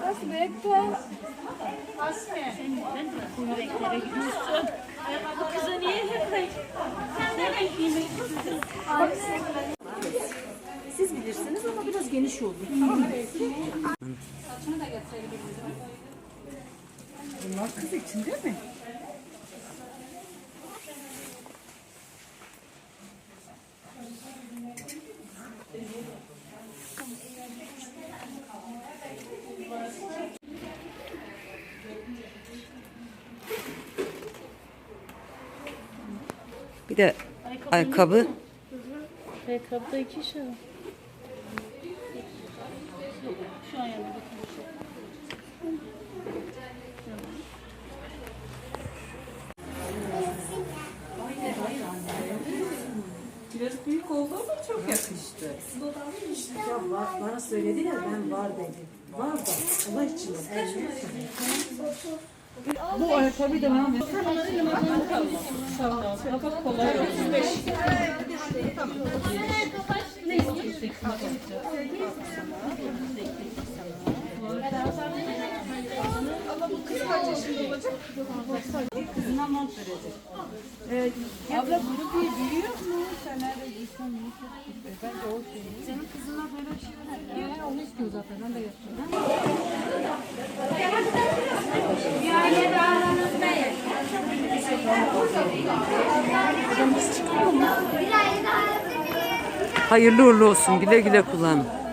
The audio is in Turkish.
Nasıl bekle? Bu yüreklere gidiyorsun. Bu kıza niye hep Siz bilirsiniz ama biraz geniş oldu. Tamam mı? Bunlar kız için değil mi? Bir de ayakkabı. Ayakkabıda 2 şey. Şu an yanında Biraz büyük oldu ama çok yakıştı. Ya bana söylediler ben var dedim. Var da Allah için. Bu ayakkabı da ben Kapak kolay 35. Ne istiyorsun? ama bu kız kaç yaşında olacak? Kızına mont verecek. Abla bunu büyüyor mu? Sen nerede giysen mi? Bence o şey. Senin kızına böyle bir şey var. Onu istiyor zaten. Ben de yapıyorum. Hayırlı uğurlu olsun. Güle güle kullanın.